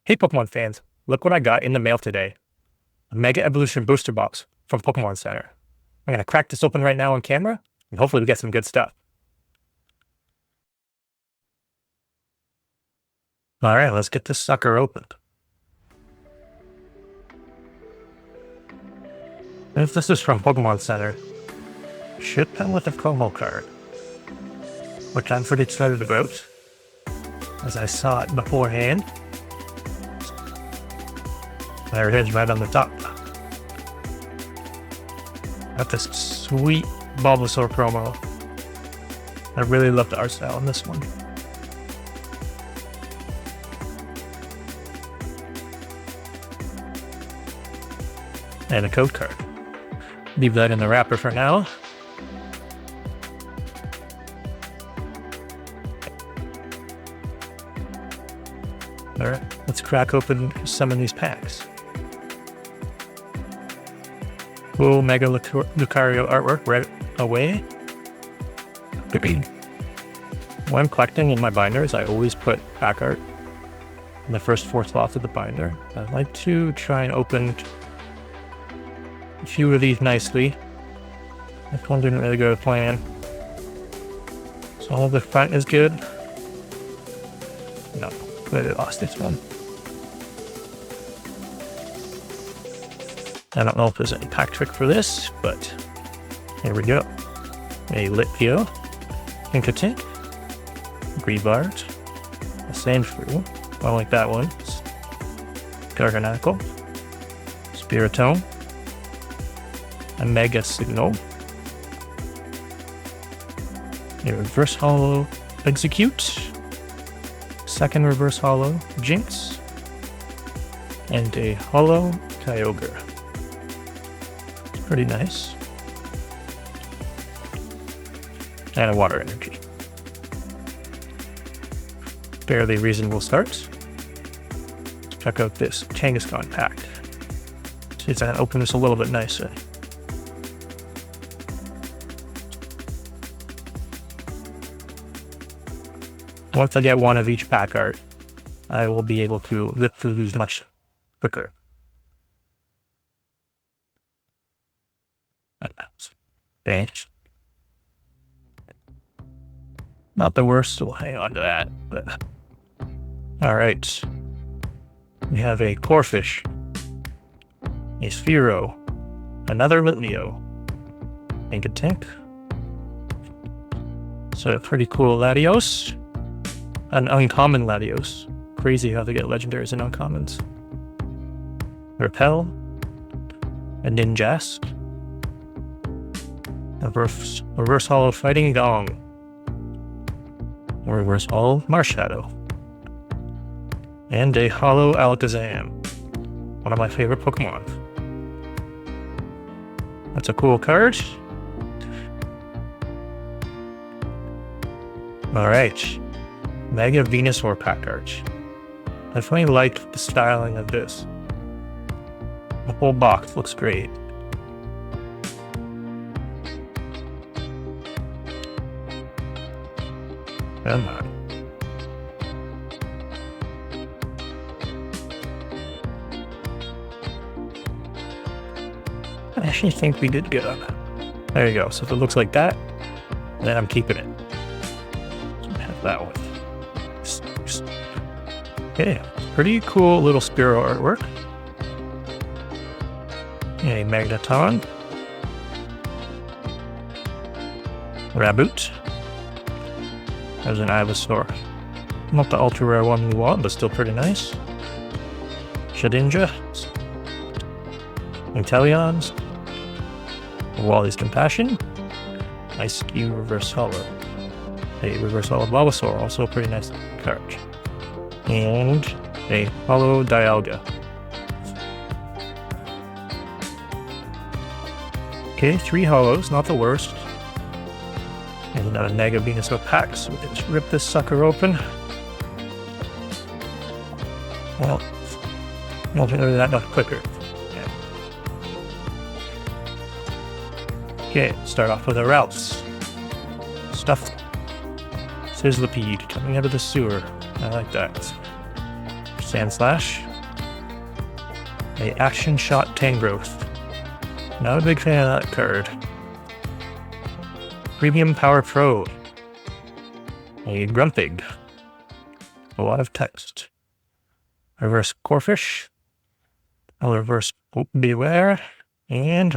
Hey Pokemon fans, look what I got in the mail today. A Mega Evolution booster box from Pokemon Center. I'm gonna crack this open right now on camera, and hopefully we get some good stuff. Alright, let's get this sucker opened. If this is from Pokemon Center, should come with a promo card, which I'm pretty excited about, as I saw it beforehand. There it is right on the top. Got this sweet Bulbasaur promo. I really love the art style in this one. And a code card. Leave that in the wrapper for now. Alright, let's crack open some of these packs. Cool Mega Lucario artwork right away. When I'm collecting in my binders, I always put pack art in the first 4 slots of the binder. I'd like to try and open a few of these nicely. This one didn't really go to plan. So all of the front is good. No, really lost this one. I don't know if there's any pack trick for this, but here we go. A Litpio, Inkatink, Greavard, a Sandshrew, I like that one, Garganacl, Spiritone, a Mega Signal, a Reverse Hollow Execute, second Reverse Hollow Jinx, and a Hollow Kyogre. Pretty nice. And a Water Energy. Fairly reasonable start. Let's check out this Kangaskhan pack. See if I can open this a little bit nicer. Once I get one of each pack art, I will be able to lift through these much quicker. Thanks. Not the worst, we'll hang on to that, but... Alright. We have a Corphish, a Sphero, another Litleo, Inkatink, so a pretty cool Latios, an uncommon Latios. Crazy how they get legendaries and uncommons. Repel, a Ninjask, a Reverse Hollow Fighting Gong, a Reverse Hollow Marshadow, and a Hollow Alakazam, one of my favorite Pokemon. That's a cool card. Alright, Mega Venusaur pack art. I definitely like the styling of this. The whole box looks great. Come on. I actually think we did good on that. There you go. So if it looks like that, then I'm keeping it. So have that one. Okay, pretty cool little Spearow artwork. A Magneton. Raboot. There's an Ivysaur. Not the ultra rare one we want, but still pretty nice. Shedinja. Inteleons. Wally's Compassion. Ice Cube Reverse Hollow. A Reverse Hollow Bulbasaur, also a pretty nice card. And a Hollow Dialga. Okay, 3 hollows, not the worst. And another Mega Venusaur pack, so let's rip this sucker open. Well, we'll do that much quicker. Yeah. Okay, start off with a Ralph's. Stuffed Sizzlipede coming out of the sewer. I like that. Sand Slash. A Action Shot Tangrowth. Not a big fan of that card. Premium Power Pro. A Grumpig. A lot of text. Reverse Corphish. A reverse Beware. And,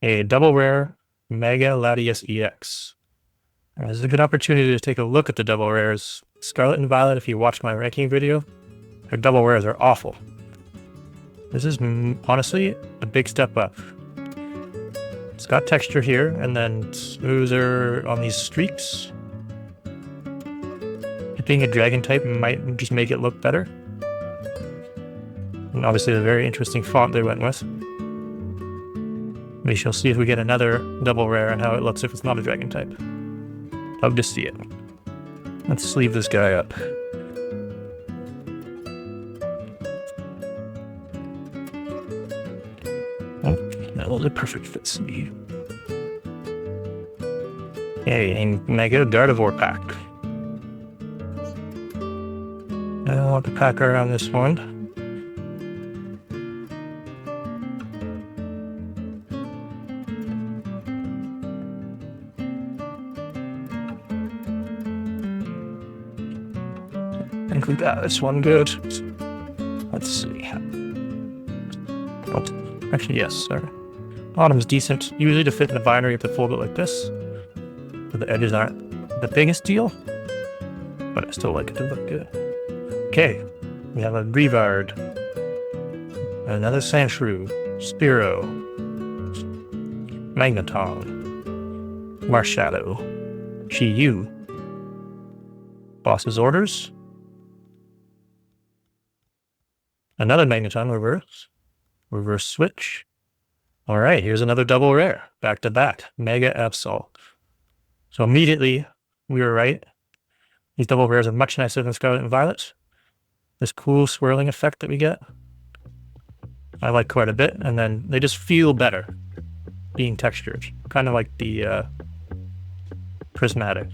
a double rare Mega Latias EX. This is a good opportunity to take a look at the double rares. Scarlet and Violet, if you watched my ranking video, their double rares are awful. This is honestly a big step up. It's got texture here, and then smoother on these streaks. It being a dragon type might just make it look better. And obviously a very interesting font they went with. We shall see if we get another double rare and how it looks if it's not a dragon type. Love to see it. Let's sleeve this guy up. That was a perfect fit sleeve. Okay, a Mega Gardevoir pack. I don't want the pack around this one. I think we got this one good. Let's see. Oh, actually, yes, sorry. Bottom's decent. Usually to fit in the binary, you have to fold it like this. So the edges aren't the biggest deal, but I still like it to look good. Okay, we have a Brevard, another Sandshrew, Spearow, Magneton, Marshadow, Chi-Yu, Boss's Orders, another Magneton reverse switch. Alright, here's another double rare, back to back, Mega Absol. So immediately, we were right. These double rares are much nicer than Scarlet and Violet. This cool swirling effect that we get, I like quite a bit, and then they just feel better being textured, kind of like the Prismatic.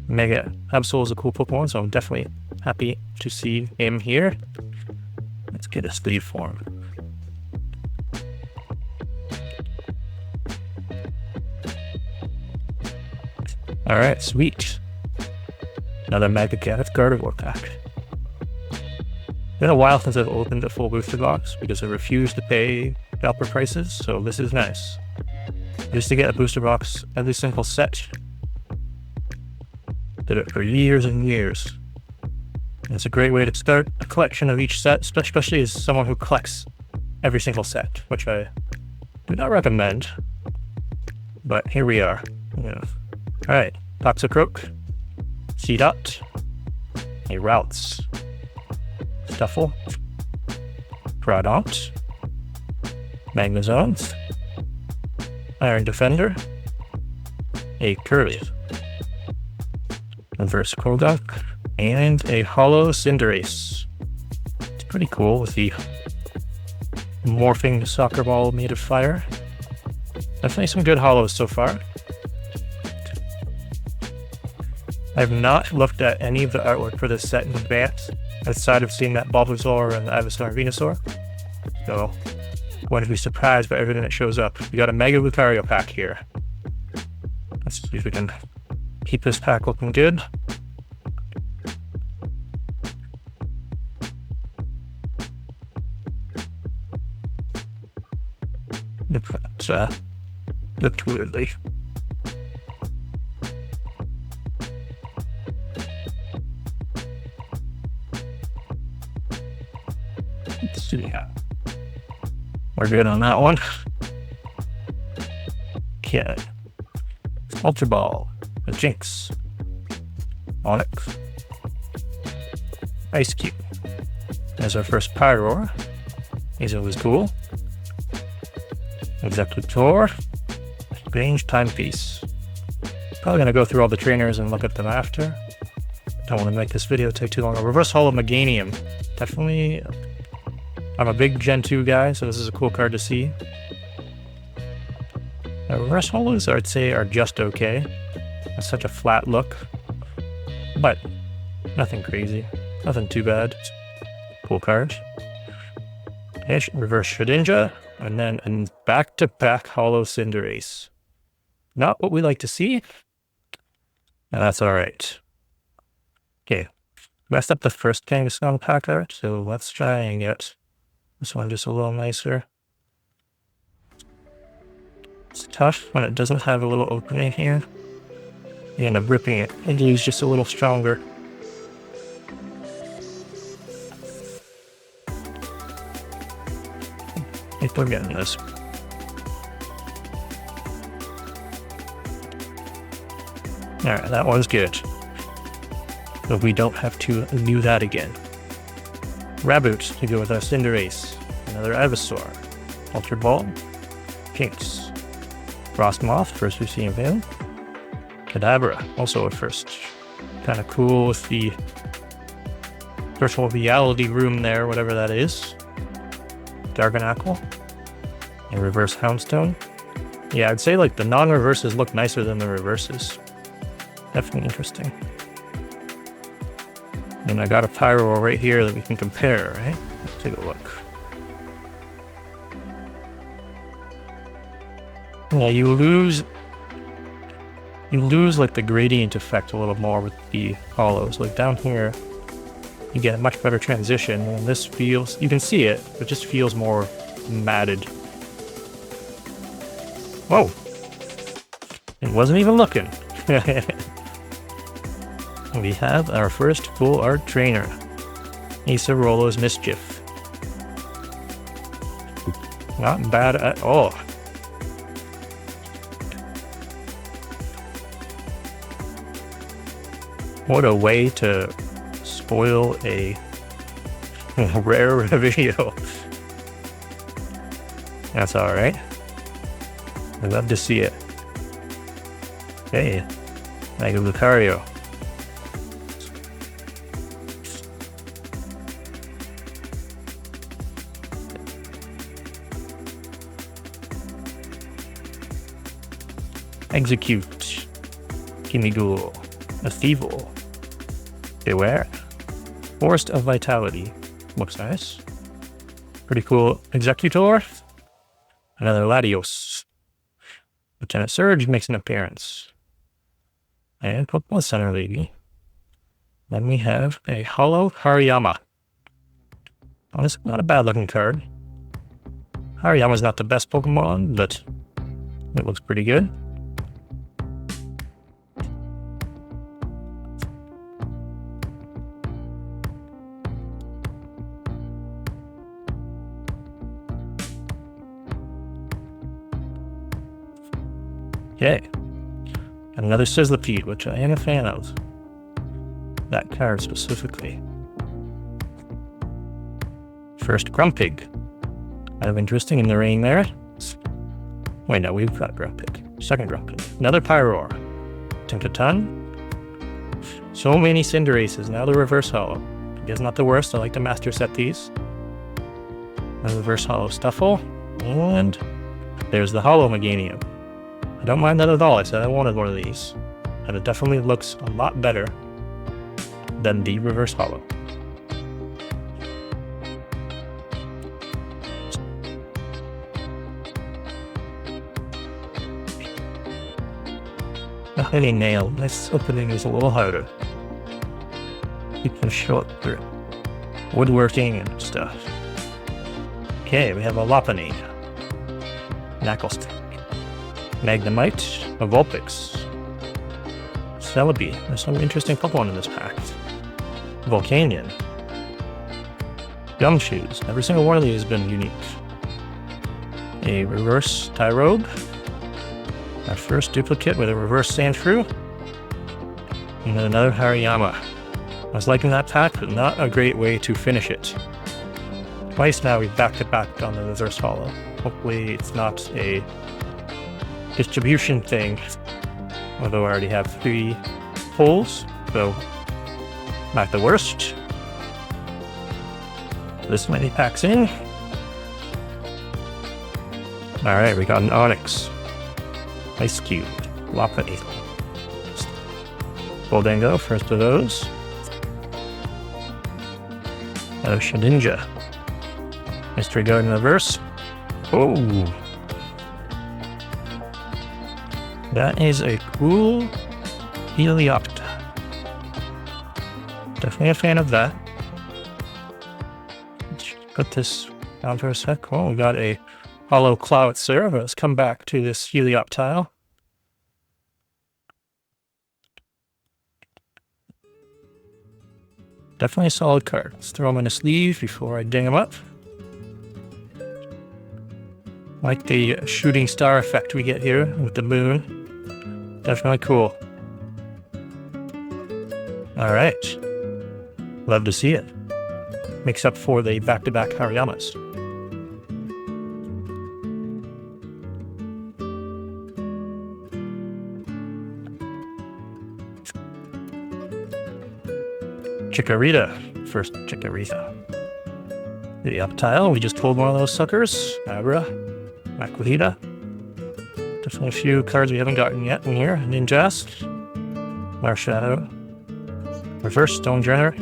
Mega Absol is a cool Pokemon, so I'm definitely happy to see him here. Let's get a sleeve form. Alright, sweet. Another Mega Gardevoir pack. Been a while since I've opened a full booster box because I refuse to pay scalper prices, so this is nice. Just to get a booster box every single set. Did it for years and years. And it's a great way to start a collection of each set, especially as someone who collects every single set, which I do not recommend. But here we are. Yeah. Alright, Toxicroak, Seedot, a Routes, Stuffle, Crawdont, Magnezone, Iron Defender, a Curve, Reverse Golduck, and a Hollow Cinderace. It's pretty cool with the morphing soccer ball made of fire. Definitely some good hollows so far. I've not looked at any of the artwork for this set in advance, outside of seeing that Bulbasaur and the Ivysaur and Venusaur. So, I'm going to be surprised by everything that shows up. We got a Mega Lucario pack here. Let's see if we can keep this pack looking good. It's looked weirdly. Let's see. We're good on that one. Okay. Ultra Ball, a Jinx, Onix, Ice Cube. As our first Pyroar. He's always cool. Executor, Range Timepiece. Probably gonna go through all the trainers and look at them after. Don't want to make this video take too long. A Reverse Holo Meganium. Definitely, I'm a big Gen 2 guy, so this is a cool card to see. Reverse Holos, I'd say, are just okay. That's such a flat look. But Nothing crazy. Nothing too bad. Cool card. Reverse Shedinja, and then a back-to-back Hollow Cinderace. Not what we like to see, and that's alright. Okay, messed up the first Kangaskhan pack art, so let's try and get this one just a little nicer. It's tough when it doesn't have a little opening here. You end up ripping it, and use just a little stronger. I think we're getting this. Alright, that one's good. But we don't have to do that again. Raboot to go with our Cinderace. Another Ivysaur. Ultra Ball. Pinks. Frostmoth, first we've seen Veil. Kadabra, also a first. Kind of cool with the virtual reality room there, whatever that is. Darganackle. And reverse Houndstone. Yeah, I'd say like the non-reverses look nicer than the reverses. Definitely interesting. And I got a Pyro right here that we can compare, right? Let's take a look. Yeah, you lose like the gradient effect a little more with the hollows. Like down here, you get a much better transition, and this feels, you can see it, but just feels more matted. Whoa! It wasn't even looking. We have our first full art trainer, Acerolos Mischief. Not bad at all. What a way to spoil a rare video. That's alright. I'd love to see it. Hey, Mega Lucario. Execute. Kimighoul. A Thievul. Beware. Forest of Vitality. Looks nice. Pretty cool. Executor. Another Latios. Lieutenant Surge makes an appearance. And Pokemon Center Lady. Then we have a Hollow Hariyama. Honestly, not a bad looking card. Hariyama's not the best Pokemon, but it looks pretty good. Okay, another Sizzlipede, which I am a fan of. That card specifically. First Grumpig. Kind of interesting in the rain there. Wait, no, we've got Grumpig. Second Grumpig. Another Pyroar. Tinkaton. So many Cinderaces. Now the Reverse Hollow. I guess not the worst. I like to master set these. The Reverse Hollow Stuffle. And there's the Hollow Meganium. I don't mind that at all. I said I wanted one of these. And it definitely looks a lot better than the Reverse Hollow. The Honey Nail. This opening is a little harder. You can show it through woodworking and stuff. Okay, we have a Lopunny. Knucklestick. Magnemite, a Vulpix, Celebi. There's some interesting Pokemon in this pack. Volcanion, Gumshoes. Every single one of these has been unique. A reverse Tyrogue, our first duplicate with a reverse Sandshrew, and then another Hariyama. I was liking that pack, but not a great way to finish it. Twice now we've back-to-back on the Reverse Hollow. Hopefully it's not a distribution thing, although I already have 3 pulls, so not the worst. This many packs in. Alright, we got an Onix, Ice Cube, Lopunny, Goldango, first of those. Shedinja. Mystery Garden Reverse. Oh! That is a cool Heliopta. Definitely a fan of that. Let's put this down for a sec. Oh, we got a Hollow Clowitzer. Let's come back to this Helioptile. Definitely a solid card. Let's throw him in a sleeve before I ding him up. Like the shooting star effect we get here with the moon. Definitely cool. Alright. Love to see it. Makes up for the back-to-back Harayamas. Chikorita. First Chikorita. The Uptile, we just pulled one of those suckers. Abra. Makuhita. Definitely a few cards we haven't gotten yet in here. Ninjask. Marshadow. Reverse Stonjourner.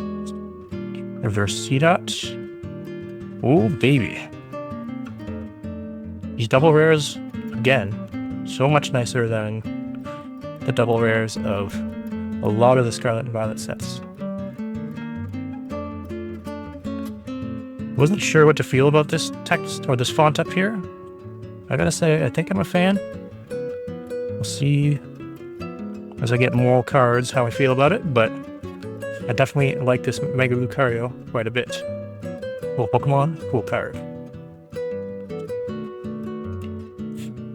Reverse Seedot. Oh, baby. These double rares, again, so much nicer than the double rares of a lot of the Scarlet and Violet sets. Wasn't sure what to feel about this text or this font up here. I gotta say, I think I'm a fan. We'll see as I get more cards how I feel about it, but I definitely like this Mega Lucario quite a bit. Cool Pokemon, cool card.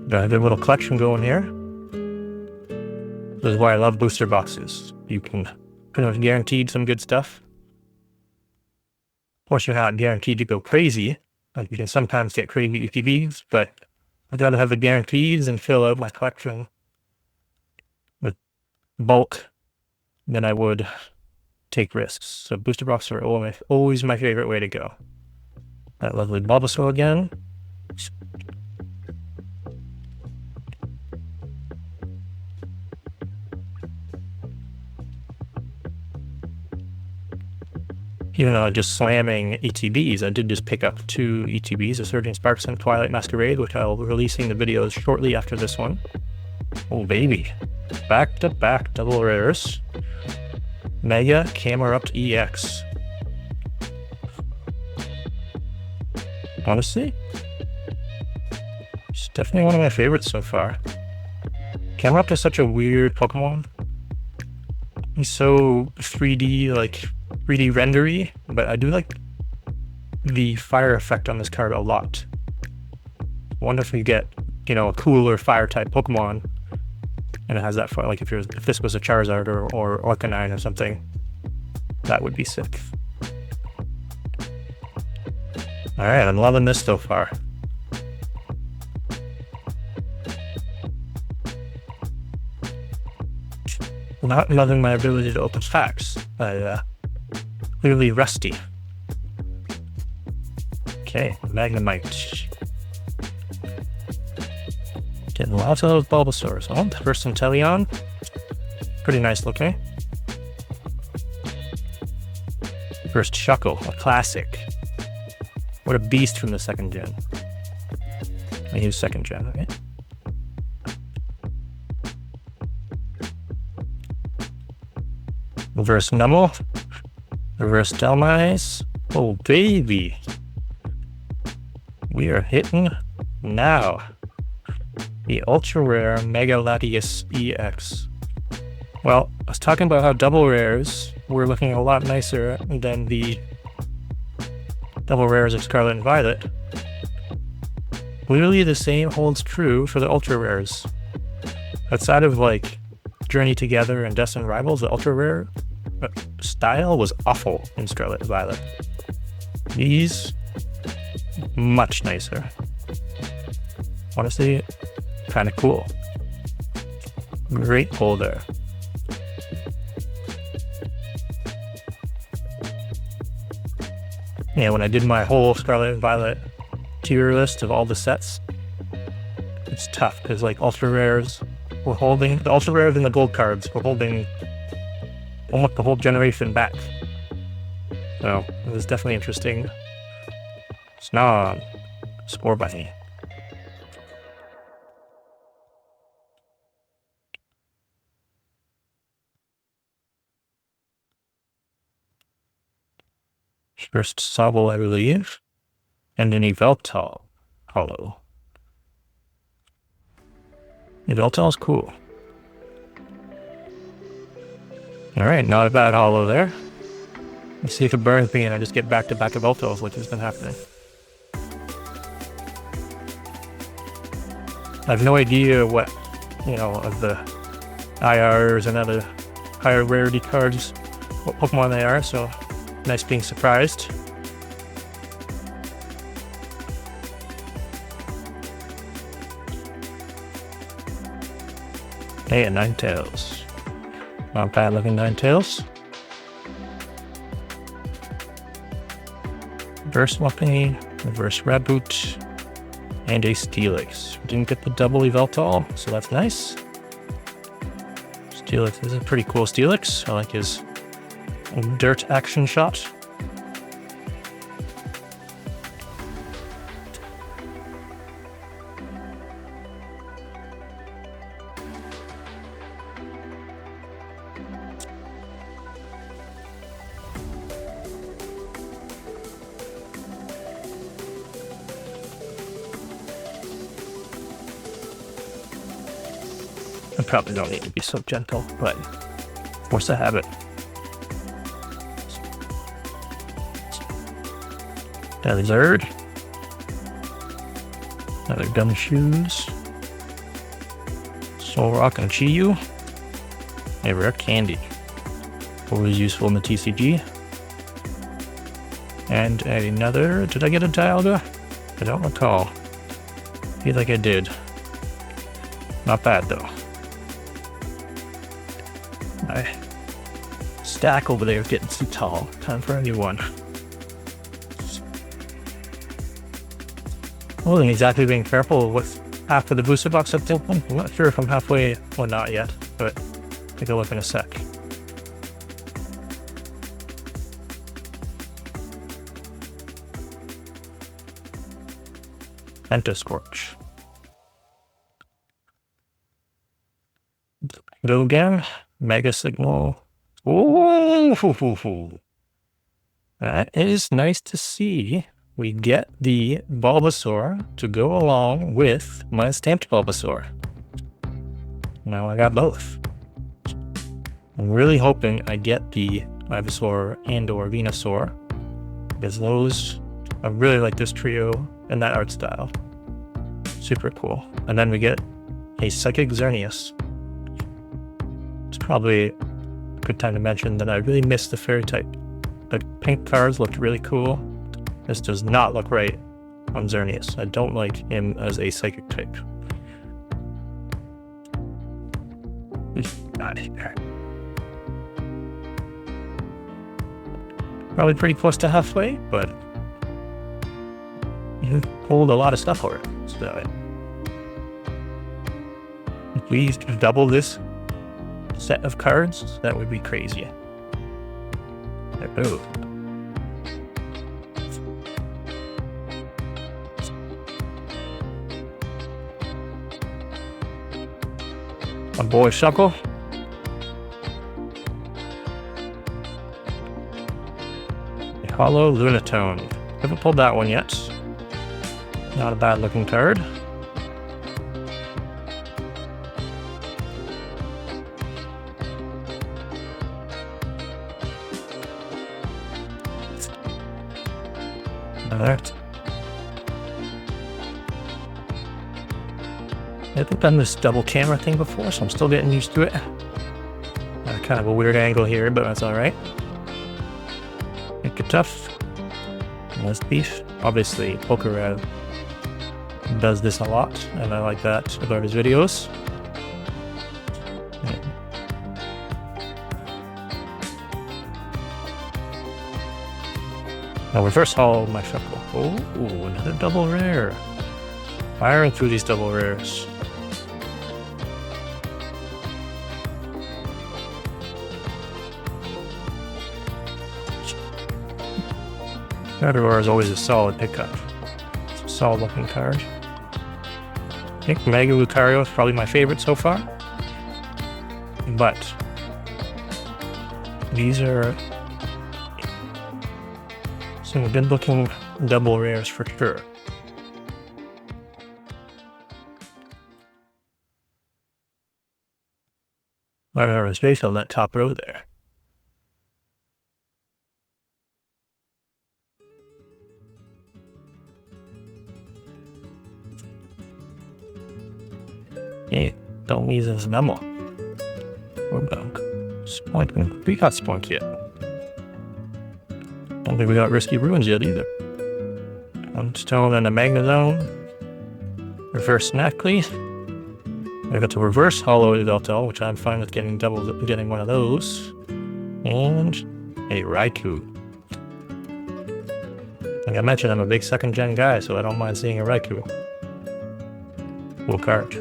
Got a good little collection going here. This is why I love booster boxes. You can pretty much guaranteed some good stuff. Of course, you're not guaranteed to go crazy. Like you can sometimes get crazy ETBs, but I'd rather have the guarantees and fill out my collection with bulk than I would take risks. So booster boxes are always my favorite way to go. That lovely Bulbasaur again. Even though I'm just slamming ETBs, I did just pick up 2 ETBs, a Surging Sparks and Twilight Masquerade, which I'll be releasing the videos shortly after this one. Oh baby. Back-to-back double rares. Mega Camerupt EX. Honestly, it's definitely one of my favorites so far. Camerupt is such a weird Pokemon. He's so 3D, like 3D rendery, but I do like the fire effect on this card a lot. I wonder if you get, you know, a cooler fire type Pokemon and it has that fire, like if this was a Charizard or Arcanine or something, that would be sick. Alright, I'm loving this so far. Not loving my ability to open packs. Clearly rusty. Okay, Magnemite. Getting lots of those Bulbasaurs. Oh, the first Inteleon. Pretty nice looking. First Shuckle, a classic. What a beast from the second gen. I use second gen, okay? Reverse Numel. Reverse Delmise. Oh, baby. We are hitting now. The ultra rare Mega Latias EX. Well, I was talking about how double rares were looking a lot nicer than the double rares of Scarlet and Violet. Clearly the same holds true for the ultra rares. Outside of like Journey Together and Destined Rivals, the ultra rare style was awful in Scarlet and Violet. These, much nicer. Honestly, kind of cool. Great pull there. Yeah, when I did my whole Scarlet and Violet tier list of all the sets, it's tough because like ultra rares were holding, the ultra rares and the gold cards were holding almost the whole generation back. So it was definitely interesting. It's now Spore Bunny. First Sobble, I believe, and an Yveltal hollow. Yveltal's cool. Alright, not a bad hollow there. Let's see if it burns me and I just get back-to-back Yveltals, which has been happening. I have no idea what, of the IRs and other higher rarity cards, what Pokemon they are, so nice being surprised. Hey, a Ninetales. Not bad looking Ninetales. Reverse Whopping, Reverse Raboot, and a Steelix. Didn't get the double Yveltal, so that's nice. Steelix is a pretty cool Steelix. I like his dirt action shot. I probably don't need to be so gentle, but force a habit. Lizard. Another Gumshoes. Solrock and Chiyu. A rare candy. Always useful in the TCG. And another. Did I get a Dialga? I don't recall. Feel like I did. Not bad though. My stack over there is getting too tall. Time for a new one. I wasn't exactly being careful with half of the booster box that's open. I'm not sure if I'm halfway or not yet, but take a look in a sec. Pentascorch. Go again. Mega Signal. Ooh, that is nice to see. We get the Bulbasaur to go along with my stamped Bulbasaur. Now I got both. I'm really hoping I get the Ivysaur and or Venusaur, because those, I really like this trio and that art style. Super cool. And then we get a Psychic Xerneas. It's probably a good time to mention that I really miss the fairy type. The pink cards looked really cool. This does not look right on Xerneas. I don't like him as a psychic type. He's not here. Probably pretty close to halfway, but you pulled a lot of stuff for it. So if we double this set of cards, that would be crazy. Oh. My boy Shuckle. A hollow Lunatone. Haven't pulled that one yet. Not a bad looking card. Another. I haven't done this double camera thing before, so I'm still getting used to it. Kind of a weird angle here, but that's alright. Make it tough. Less beef. Obviously, Pokerad does this a lot, and I like that about his videos. Now reverse haul my Shuckle. Oh, another double rare. Firing through these double rares. Gardevoir is always a solid pickup. It's a solid looking card. I think Mega Lucario is probably my favorite so far. But these are some good looking double rares for sure. There was space on that top row there. Hey, don't use this memo. We're back. Spoink. We got Spoink yet. Don't think we got Risky Ruins yet either. Stone and a Magnezone. Reverse Snackley. I got the reverse Hollow Delta, which I'm fine with getting one of those. And a Raikou. Like I mentioned, I'm a big second gen guy, so I don't mind seeing a Raikou. Cool card.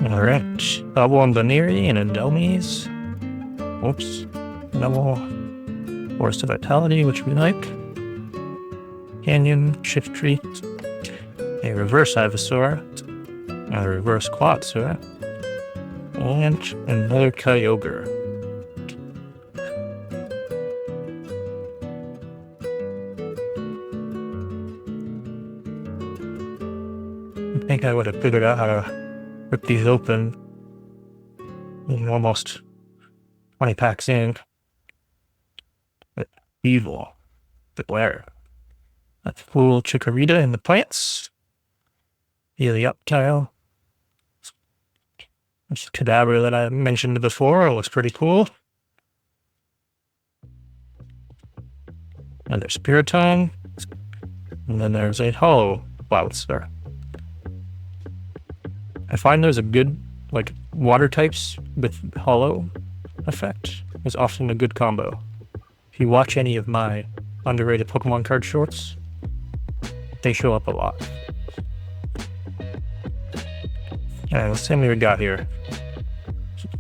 Alright, double on Baneri and Indomies. Oops. Double Force of Vitality, which we like. Canyon, Shift Tree. A reverse Ivysaur. A reverse Quatsur. And another Kyogre. I think I would have figured out how to rip these open almost 20 packs in. But evil. Beware. That's full Chikorita in the plants. Helioptile. That's Kadabra that I mentioned before. It looks pretty cool. And there's Spiritomb. And then there's a Hollow Bulbasaur. I find there's a good, like, water types with Hollow effect is often a good combo. If you watch any of my underrated Pokemon card shorts, they show up a lot. Alright, let's see how many we got here.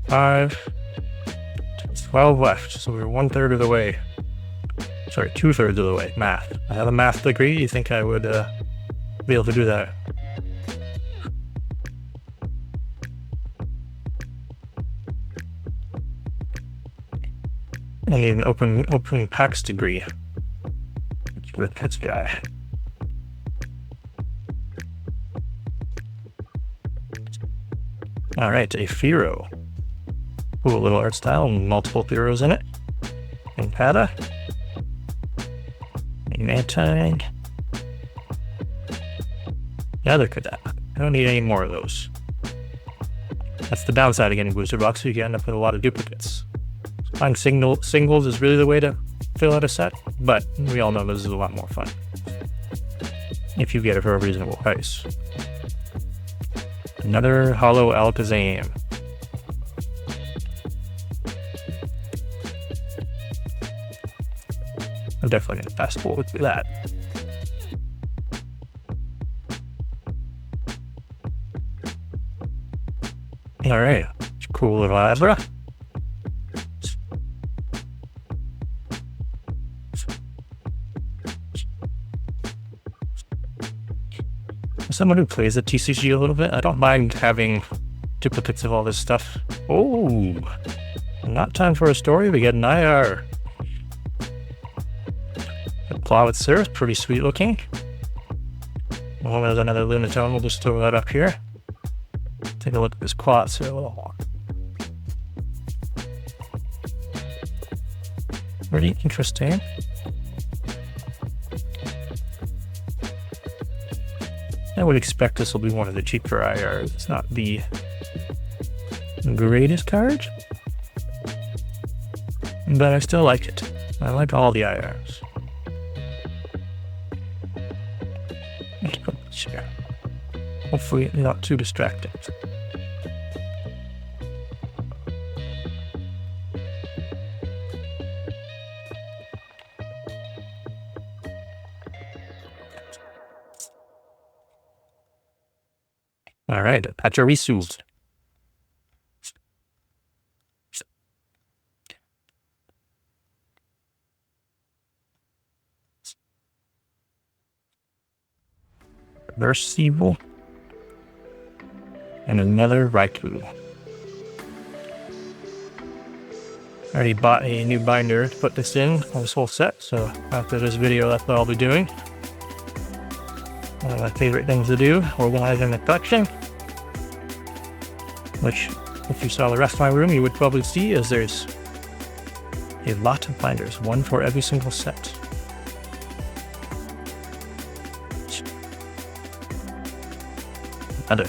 5, 12 left, so we're 1/3 of the way. Sorry, 2/3 of the way. Math. I have a math degree. You think I would be able to do that? I need an open packs degree with this guy. Alright, a Fearow. Cool little art style, multiple Fearows in it. And Pata. An Anti. Another Kadabra. I don't need any more of those. That's the downside of getting booster box, so you can end up with a lot of duplicates. Finding singles is really the way to fill out a set, but we all know this is a lot more fun if you get it for a reasonable price. Another Hollow Alakazam. I'm definitely gonna fast forward through that. Alright, cool little Abra. Someone who plays at TCG a little bit, I don't mind having duplicates of all this stuff. Oh, not time for a story. We get an IR. The Clawitzer is pretty sweet looking. Oh, there's another Lunatone. We'll just throw that up here. Take a look at this Clawitzer. Pretty interesting. I would expect this will be one of the cheaper IRs. It's not the greatest card, but I still like it. I like all the IRs. Sure. Hopefully not too distracting. All right, Pachirisu. Reverse Evil. And another Raikou. I already bought a new binder to put this in on this whole set, so after this video, that's what I'll be doing. One of my favorite things to do, organizing the collection. Which, if you saw the rest of my room, you would probably see is there's a lot of binders, one for every single set. Other.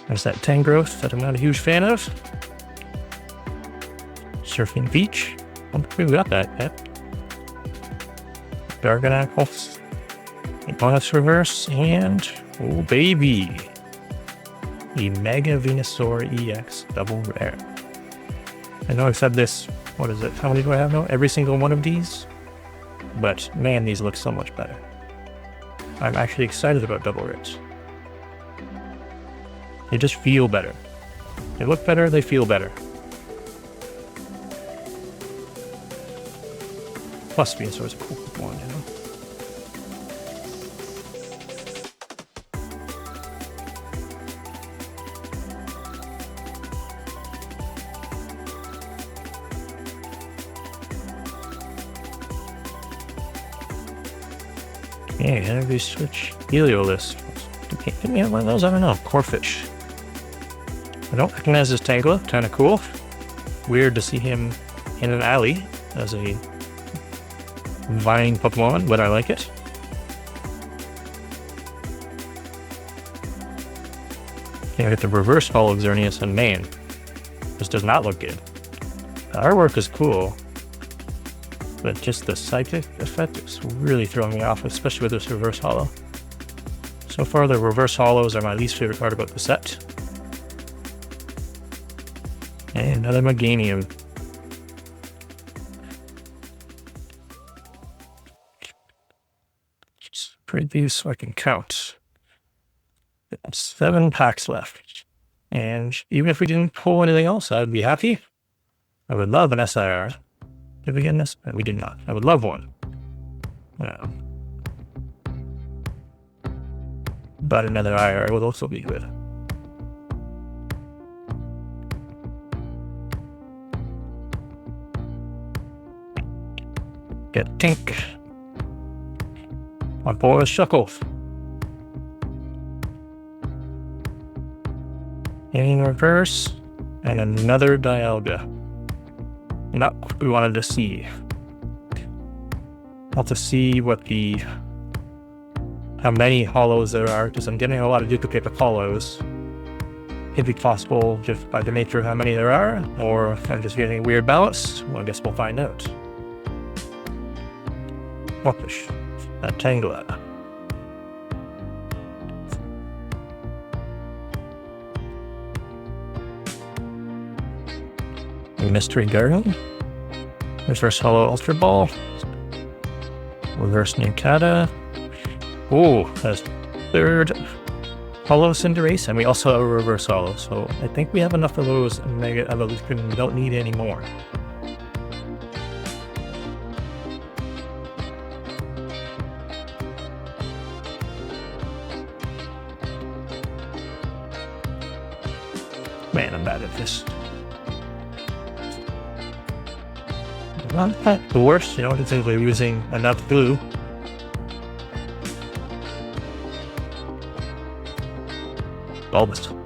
There's that Tangrowth that I'm not a huge fan of. Surfing Beach. I don't think we got that yet. Garganacl. Bonus Reverse, and oh baby, the Mega Venusaur EX Double Rare. I know I've said this, what is it, how many do I have now? Every single one of these? But man, these look so much better. I'm actually excited about double rares. They just feel better. They look better, they feel better. Plus Venusaur's a cool one, you know? Yeah, energy switch. Heliolisk. Didn't we have one of those? I don't know. Corfish. I don't recognize this Tangela. Kind of cool. Weird to see him in an alley as a vine Pokemon, but I like it. Can't get the reverse holo of Xerneas, and man, this does not look good. The artwork is cool, but just the psychic effect is really throwing me off, especially with this reverse holo. So far, the reverse holos are my least favorite part about the set. And another Meganium. Just print these so I can count. 7 packs left. And even if we didn't pull anything else, I'd be happy. I would love an SIR. Did we get an SIR? We did not. I would love one. But another IR would also be good. Get Tink. My boy Shuckles. In reverse. And another Dialga. Not what we wanted to see. I'll have to see what the... how many holos there are, because I'm getting a lot of duplicate holos. It'd be possible just by the nature of how many there are, or I'm just getting a weird balance. Well, I guess we'll find out. Whoopish. That Tangela. Mystery Garden. Reverse Holo Ultra Ball. Reverse Nincada. Oh, that's third Holo Cinderace, and we also have a reverse holo, so I think we have enough of those Mega Evolution. We don't need any more. Man, I'm bad at this. Not the worst, you know, it's simply using enough glue. Bulbasaur.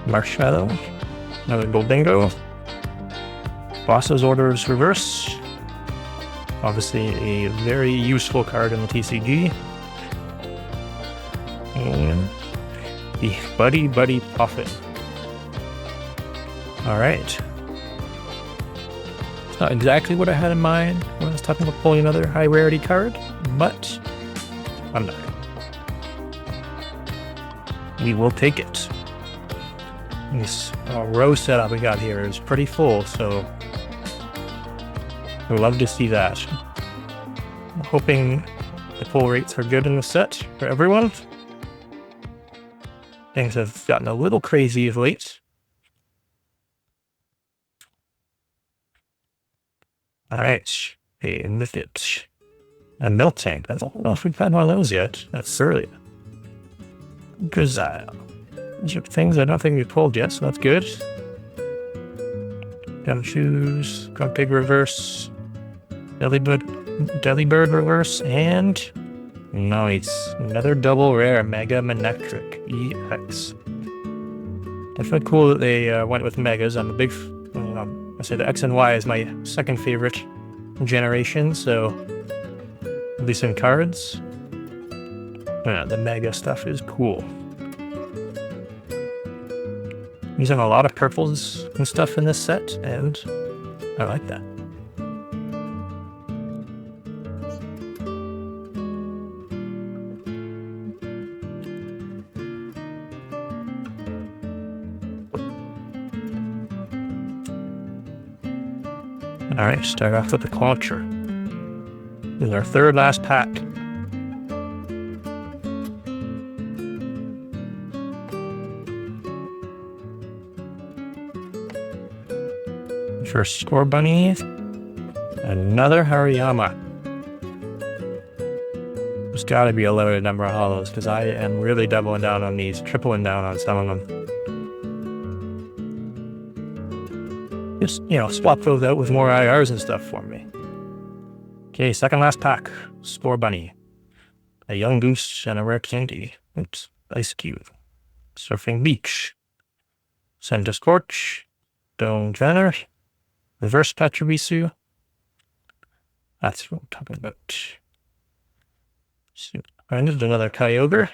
Marshmallow. Another Goldingo. Boss's Orders Reverse. Obviously a very useful card in the TCG. And the Buddy Puffin. Alright. It's not exactly what I had in mind when I was talking about pulling another high rarity card, but I'm not. We will take it. This row setup we got here is pretty full, so I'd love to see that. I'm hoping the pull rates are good in the set for everyone. Things have gotten a little crazy of late. Alright, a Mythic. A Milk Tank. I don't know if we've had one of those yet. That's Surly. Gazelle. These are things I don't think we've pulled yet, so that's good. Gumshoes, Grumpig Reverse, Delibird Reverse, and nice. Another double rare Mega Manectric EX. Definitely cool that they went with Megas. I'm a big, I say the X and Y is my second favorite generation, so at least in cards. Yeah, the Mega stuff is cool. Using a lot of purples and stuff in this set, and I like that. Alright, start off with the Clauncher. This is our third last pack. First Score Bunny, another Hariyama. There's gotta be a limited number of hollows, because I am really doubling down on these, tripling down on some of them. Just, swap those out with more IRs and stuff for me. Okay, second last pack. Score Bunny. A Young Goose and a Rare Candy. It's Ice Cube. Surfing Beach. Senta Scorch. Stone Jenner. Reverse Pachirisu. That's what I'm talking about. So, and another Kyogre.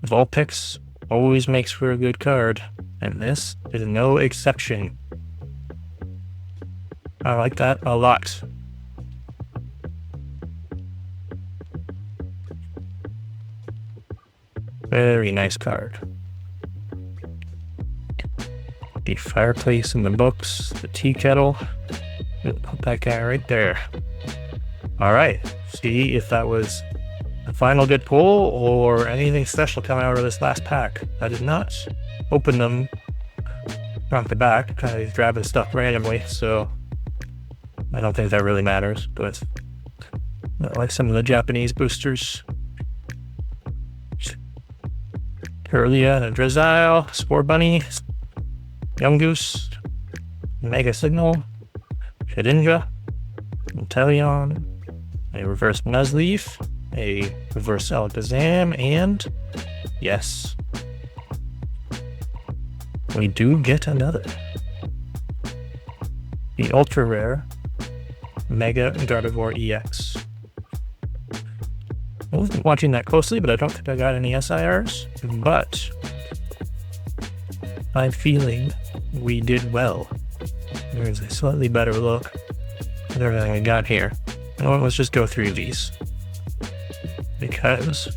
Vulpix always makes for a good card, and this is no exception. I like that a lot. Very nice card. The fireplace in the books, the tea kettle. Put that guy right there. Alright, see if that was a final good pull or anything special coming out of this last pack. I did not open them front to back, kind of grabbing stuff randomly, so I don't think that really matters, but I like some of the Japanese boosters. Kirlia and a Drizzile, Spore Bunny, Young Goose, Mega Signal, Shedinja, Inteleon, a reverse Nuzleaf, a reverse Alakazam, and yes, we do get another. The ultra rare Mega Gardevoir EX. I wasn't watching that closely, but I don't think I got any SIRs, but I'm feeling we did well. There's a slightly better look at everything I got here. Let's just go through these, because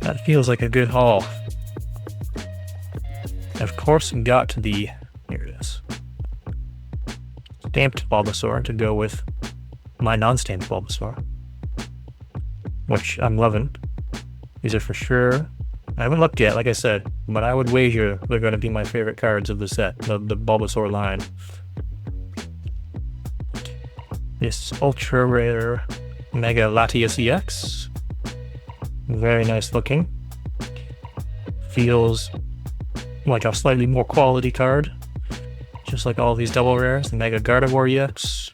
that feels like a good haul. Of course, we got the, here it is, stamped Bulbasaur to go with my non-stamped Bulbasaur, which I'm loving. These are for sure. I haven't looked yet, like I said, but I would wager they're going to be my favorite cards of the set, the Bulbasaur line. This ultra rare Mega Latias EX. Very nice looking. Feels like a slightly more quality card, just like all these double rares. The Mega Gardevoir EX.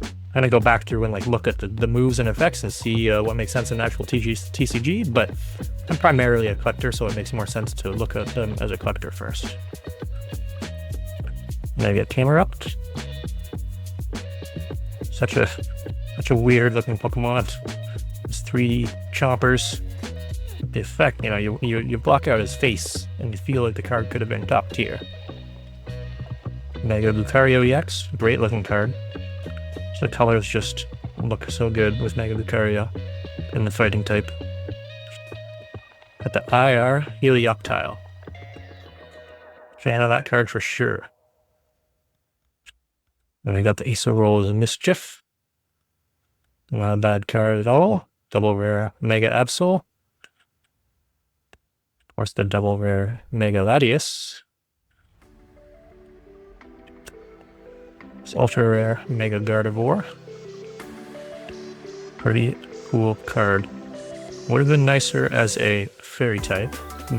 I'm gonna go back through and look at the moves and effects and see what makes sense in actual TCG, but I'm primarily a collector, so it makes more sense to look at them as a collector first. And I get camera up. Such a weird looking Pokemon. There's 3 chompers. The effect, you block out his face and you feel like the card could have been top tier. Mega Lucario EX, great looking card. The colors just look so good with Mega Lucario in the fighting type. At the IR, Helioptile. Fan of that card for sure. Then we got the Ace of Rolls and Mischief. Not a bad card at all. Double rare Mega Absol. Of course, the double rare Mega Latias. It's ultra rare Mega Gardevoir. Pretty cool card. Would have been nicer as a fairy type,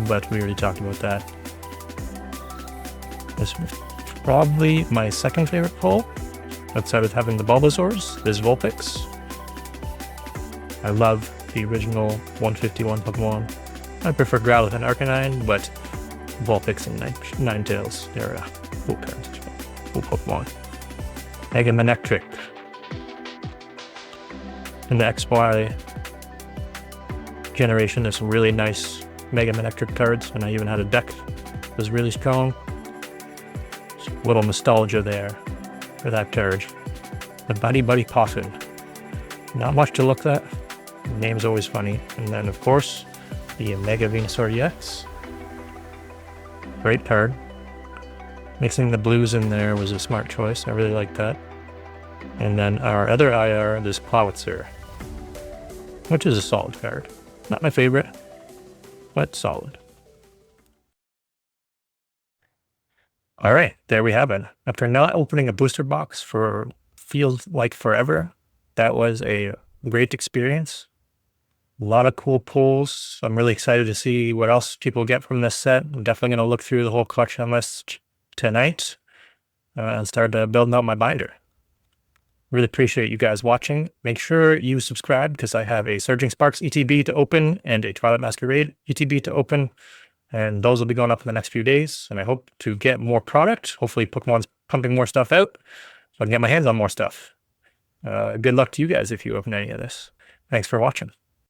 but we already talked about that. This is probably my second favorite pull, outside of having the Bulbasaurs, this Vulpix. I love the original 151 Pokemon. I prefer Growlithe and Arcanine, but Vulpix and Ninetales, they're cool cards, cool Pokemon. Mega Manectric. In the XY generation, there's some really nice Mega Manectric cards, and I even had a deck that was really strong. Just a little nostalgia there for that card. The Buddy Buddy Poffin. Not much to look at. The name's always funny. And then, of course, the Mega Venusaur EX. Great card. Mixing the blues in there was a smart choice. I really like that. And then our other IR, this Plowitzer, which is a solid card. Not my favorite, but solid. All right, there we have it. After not opening a booster box for feels like forever, that was a great experience. A lot of cool pulls. I'm really excited to see what else people get from this set. I'm definitely going to look through the whole collection list tonight and start building out my binder. Really appreciate you guys watching. Make sure you subscribe because I have a Surging Sparks ETB to open and a Twilight Masquerade ETB to open. And those will be going up in the next few days. And I hope to get more product. Hopefully Pokemon's pumping more stuff out so I can get my hands on more stuff. Good luck to you guys if you open any of this. Thanks for watching.